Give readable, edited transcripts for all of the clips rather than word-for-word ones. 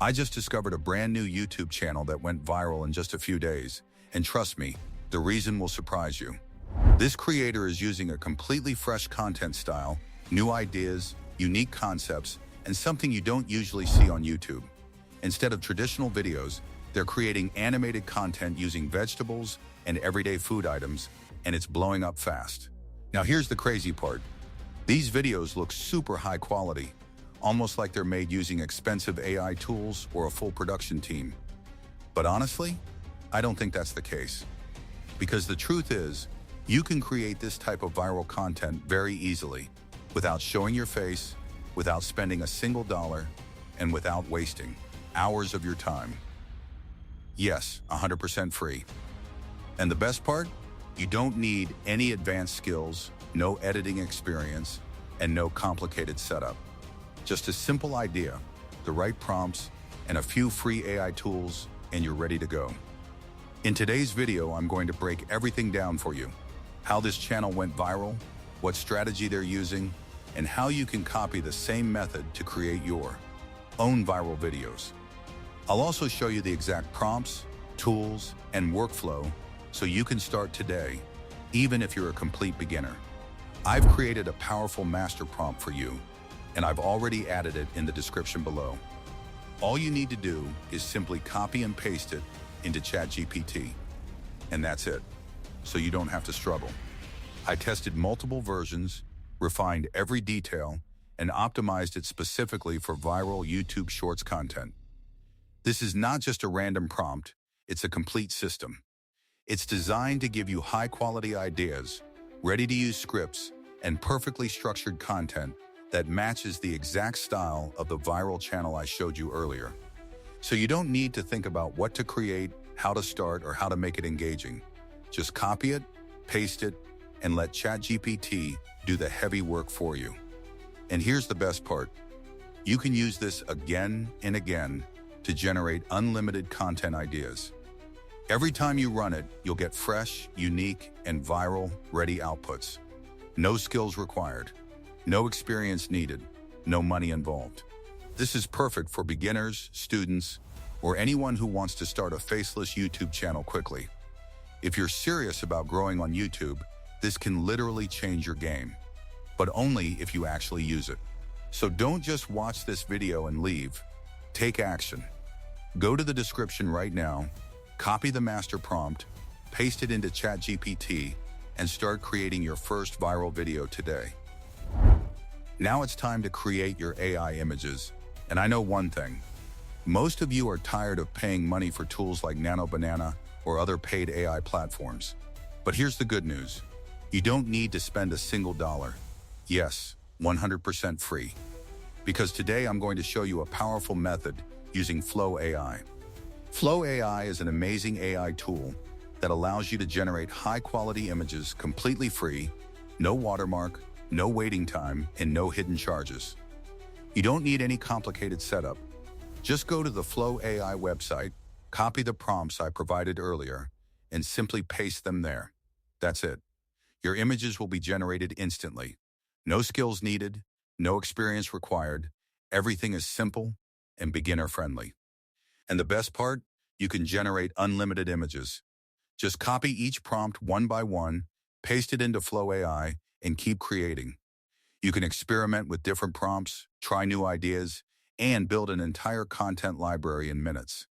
I just discovered a brand new YouTube channel that went viral in just a few days, and trust me, the reason will surprise you. This creator is using a completely fresh content style, new ideas, unique concepts, and something you don't usually see on YouTube. Instead of traditional videos, they're creating animated content using vegetables and everyday food items, and it's blowing up fast. Now here's the crazy part. These videos look super high quality, almost like they're made using expensive AI tools or a full production team. But honestly, I don't think that's the case. Because the truth is, you can create this type of viral content very easily, without showing your face, without spending a single dollar, and without wasting hours of your time. Yes, 100% free. And the best part? You don't need any advanced skills, no editing experience, and no complicated setup. Just a simple idea, the right prompts, and a few free AI tools, and you're ready to go. In today's video, I'm going to break everything down for you. How this channel went viral, what strategy they're using, and how you can copy the same method to create your own viral videos. I'll also show you the exact prompts, tools, and workflow so you can start today, even if you're a complete beginner. I've created a powerful master prompt for you, and I've already added it in the description below. All you need to do is simply copy and paste it into ChatGPT, and that's it, so you don't have to struggle. I tested multiple versions, refined every detail, and optimized it specifically for viral YouTube Shorts content. This is not just a random prompt, it's a complete system. It's designed to give you high-quality ideas, ready-to-use scripts, and perfectly structured content that matches the exact style of the viral channel I showed you earlier. So you don't need to think about what to create, how to start, or how to make it engaging. Just copy it, paste it, and let ChatGPT do the heavy work for you. And here's the best part. You can use this again and again to generate unlimited content ideas. Every time you run it, you'll get fresh, unique, and viral-ready outputs. No skills required. No experience needed, no money involved. This is perfect for beginners, students, or anyone who wants to start a faceless YouTube channel quickly. If you're serious about growing on YouTube, this can literally change your game, but only if you actually use it. So don't just watch this video and leave. Take action. Go to the description right now, copy the master prompt, paste it into ChatGPT, and start creating your first viral video today. Now it's time to create your AI images. And I know one thing. Most of you are tired of paying money for tools like Nano Banana or other paid AI platforms. But here's the good news. You don't need to spend a single dollar. Yes, 100% free. Because today I'm going to show you a powerful method using Flow AI. Flow AI is an amazing AI tool that allows you to generate high-quality images completely free, no watermark, no waiting time, and no hidden charges. You don't need any complicated setup. Just go to the Flow AI website, copy the prompts I provided earlier, and simply paste them there. That's it. Your images will be generated instantly. No skills needed, no experience required. Everything is simple and beginner-friendly. And the best part? You can generate unlimited images. Just copy each prompt one by one, paste it into Flow AI, and keep creating. You can experiment with different prompts, try new ideas, and build an entire content library in minutes.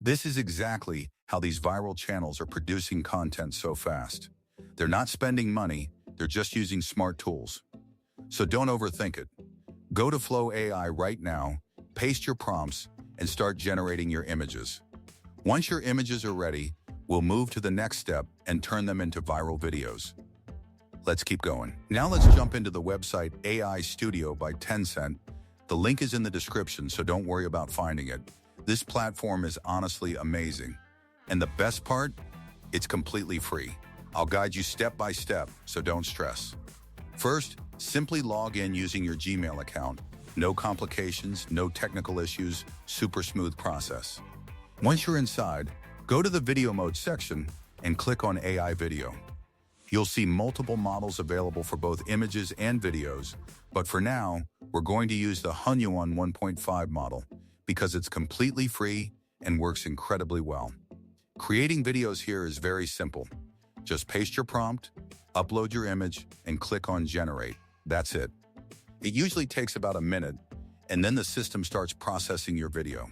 This is exactly how these viral channels are producing content so fast. They're not spending money, they're just using smart tools. So don't overthink it. Go to Flow AI right now, paste your prompts, and start generating your images. Once your images are ready, we'll move to the next step and turn them into viral videos. Let's keep going. Now let's jump into the website AI Studio by Tencent. The link is in the description, so don't worry about finding it. This platform is honestly amazing. And the best part? It's completely free. I'll guide you step by step, so don't stress. First, simply log in using your Gmail account. No complications, no technical issues, super smooth process. Once you're inside, go to the video mode section and click on AI Video. You'll see multiple models available for both images and videos, but for now, we're going to use the Hunyuan 1.5 model because it's completely free and works incredibly well. Creating videos here is very simple. Just paste your prompt, upload your image, and click on Generate. That's it. It usually takes about a minute, and then the system starts processing your video.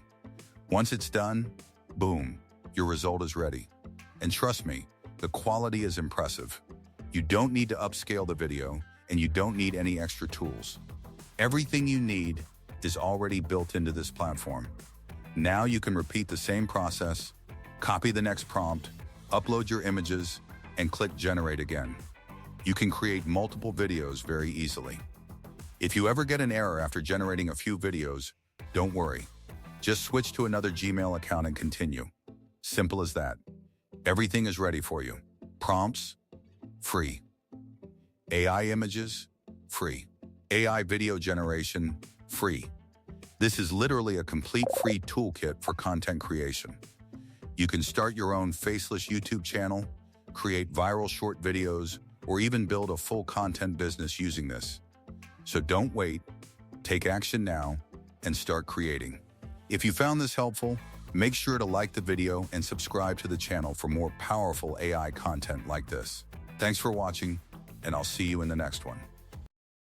Once it's done, boom, your result is ready. And trust me, the quality is impressive. You don't need to upscale the video, and you don't need any extra tools. Everything you need is already built into this platform. Now you can repeat the same process, copy the next prompt, upload your images, and click Generate again. You can create multiple videos very easily. If you ever get an error after generating a few videos, don't worry. Just switch to another Gmail account and continue. Simple as that. Everything is ready for you. Prompts, free. AI images, free. AI video generation, free. This is literally a complete free toolkit for content creation. You can start your own faceless YouTube channel, create viral short videos, or even build a full content business using this. So don't wait, take action now, and start creating. If you found this helpful, make sure to like the video and subscribe to the channel for more powerful AI content like this. Thanks for watching, and I'll see you in the next one.